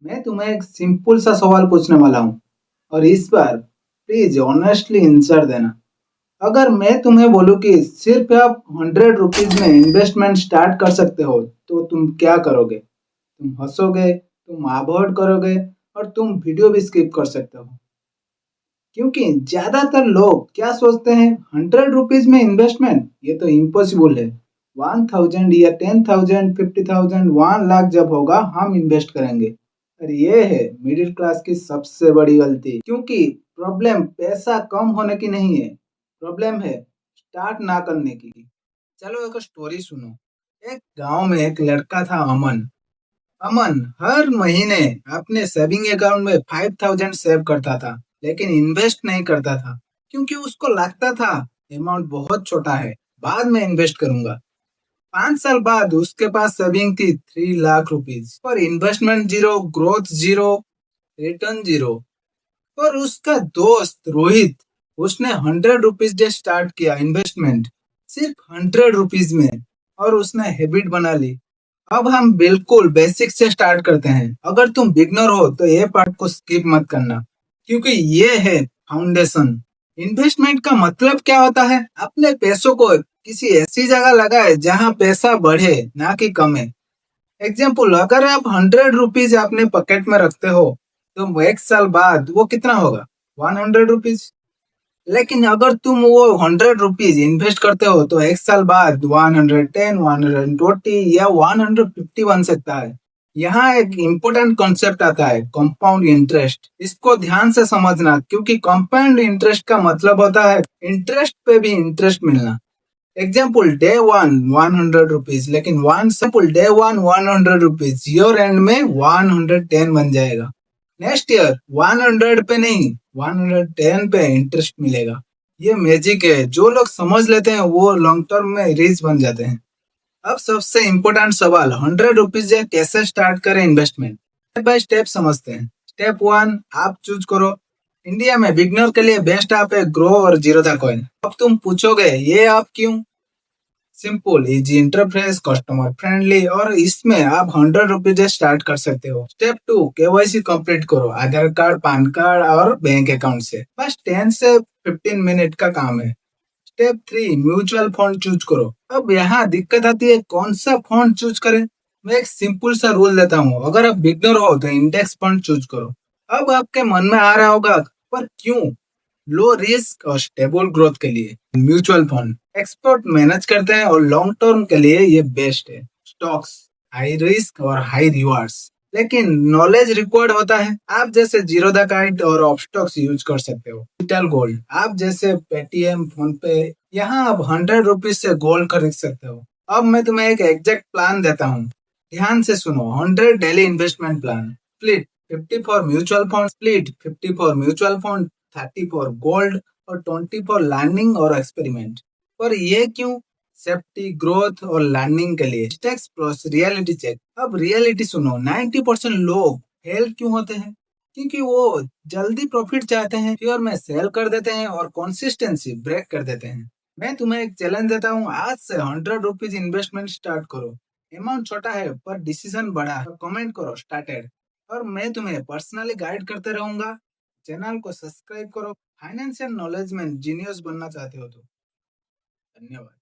मैं तुम्हें एक सिंपल सा सवाल पूछने वाला हूँ और इस बार प्लीज ऑनेस्टली आंसर देना। अगर मैं तुम्हें बोलूँ कि सिर्फ आप 100 रुपीज में इन्वेस्टमेंट स्टार्ट कर सकते हो तो तुम क्या करोगे? तुम हंसोगे, तुम अवॉइड करोगे और तुम वीडियो भी स्किप कर सकते हो। क्योंकि ज्यादातर लोग क्या सोचते हैं, 100 रुपीज में इन्वेस्टमेंट ये तो इम्पॉसिबल है। 1000 या 10,000, 50,000, 1 लाख जब होगा हम इन्वेस्ट करेंगे। और ये है मिडिल क्लास की सबसे बड़ी गलती। क्योंकि प्रॉब्लम पैसा कम होने की नहीं है, प्रॉब्लम है स्टार्ट ना करने की। चलो एक स्टोरी सुनो। एक गांव में एक लड़का था, अमन। अमन हर महीने अपने सेविंग अकाउंट में 5,000 सेव करता था, लेकिन इन्वेस्ट नहीं करता था क्योंकि उसको लगता था अमाउंट बहुत छोटा है, बाद में इन्वेस्ट करूंगा। 5 साल बाद उसके पास सेविंग थी 3 लाख रुपीज, पर investment zero, growth zero, return zero. पर उसका दोस्त रोहित, उसने 100 रुपीज से स्टार्ट किया इन्वेस्टमेंट, सिर्फ 100 रुपीज में, और उसने हैबिट बना ली। अब हम बिल्कुल बेसिक से स्टार्ट करते हैं। अगर तुम बिगनर हो तो ये पार्ट को स्किप मत करना, क्योंकि ये है फाउंडेशन। इन्वेस्टमेंट का मतलब क्या होता है? अपने पैसों को किसी ऐसी जगह लगाए जहां पैसा बढ़े, ना कि कमे। एग्जाम्पल, अगर आप 100 रुपीज अपने पॉकेट में रखते हो तो 1 साल बाद वो कितना होगा? 100 रुपीज। लेकिन अगर तुम वो 100 रुपीज इन्वेस्ट करते हो तो 1 साल बाद 110, 120 या 150 बन सकता है। यहाँ एक इम्पोर्टेंट कॉन्सेप्ट आता है, कंपाउंड इंटरेस्ट। इसको ध्यान से समझना, क्योंकि कंपाउंड इंटरेस्ट का मतलब होता है इंटरेस्ट पे भी इंटरेस्ट मिलना। एग्जाम्पल, डे वन 100 रुपीज, लेकिन one simple day one 100 rupees, year and में 110 बन जाएगा। नेक्स्ट ईयर 100 पे नहीं, 110 पे इंटरेस्ट मिलेगा। ये मैजिक है, जो लोग समझ लेते हैं वो लॉन्ग टर्म में रिच बन जाते हैं। अब सबसे इम्पोर्टेंट सवाल, 100 रुपीज से कैसे स्टार्ट करें इन्वेस्टमेंट? स्टेप बाय स्टेप समझते हैं। स्टेप वन, आप चूज करो। इंडिया में बिगनर के लिए बेस्ट ऐप है ग्रो और जीरोधा कॉइन। अब तुम पूछोगे ये ऐप क्यों? Simple, easy interface, customer friendly, और इसमें आप 100 रुपीज से स्टार्ट कर सकते हो। स्टेप टू, केवाईसी कंप्लीट करो, आधार कार्ड, पैन कार्ड और बैंक अकाउंट से। बस 10 से 15 मिनट का काम है। Step three, mutual fund choose करो। अब यहाँ दिक्कत आती है, कौन सा फंड चूज करें? मैं एक सिंपल सा रूल देता हूँ, अगर आप बिगनर हो तो इंडेक्स फंड चूज करो। अब आपके मन में आ रहा होगा, पर क्यों? लो रिस्क और स्टेबल ग्रोथ के लिए म्यूचुअल फंड एक्सपर्ट मैनेज करते हैं और लॉन्ग टर्म के लिए ये बेस्ट है। स्टॉक्स, हाई रिस्क और हाई रिवार्ड्स, लेकिन नॉलेज रिक्वायर्ड होता है। आप जैसे जीरोधा काइट और ऑप्स्टॉक्स यूज कर सकते हो। डिजिटल गोल्ड, आप जैसे पेटीएम, फोन पे, यहाँ आप 100 रुपीज से गोल्ड खरीद सकते हो। अब मैं तुम्हें एक एग्जैक्ट प्लान देता हूँ, ध्यान से सुनो। 100 daily investment plan. Split 50 for mutual fund, split 50 for mutual fund, 30 for gold और 20 फॉर लर्निंग और एक्सपेरिमेंट। पर ये क्यों? सेफ्टी, ग्रोथ और लर्निंग के लिए। Tax plus reality check. अब रियलिटी सुनो, 90% लोग फेल क्यों होते हैं? क्योंकि वो जल्दी प्रॉफिट चाहते हैं, फिर में सेल कर देते हैं और कंसिस्टेंसी ब्रेक कर देते हैं। मैं तुम्हें एक चैलेंज देता हूँ, आज से 100 रुपीज इन्वेस्टमेंट स्टार्ट करो। अमाउंट छोटा है पर डिसीजन बड़ा है। तो कमेंट करो स्टार्टेड, और मैं तुम्हें पर्सनली गाइड करते रहूंगा। चैनल को सब्सक्राइब करो। फाइनेंशियल नॉलेज में जीनियस बनना चाहते हो तो। धन्यवाद।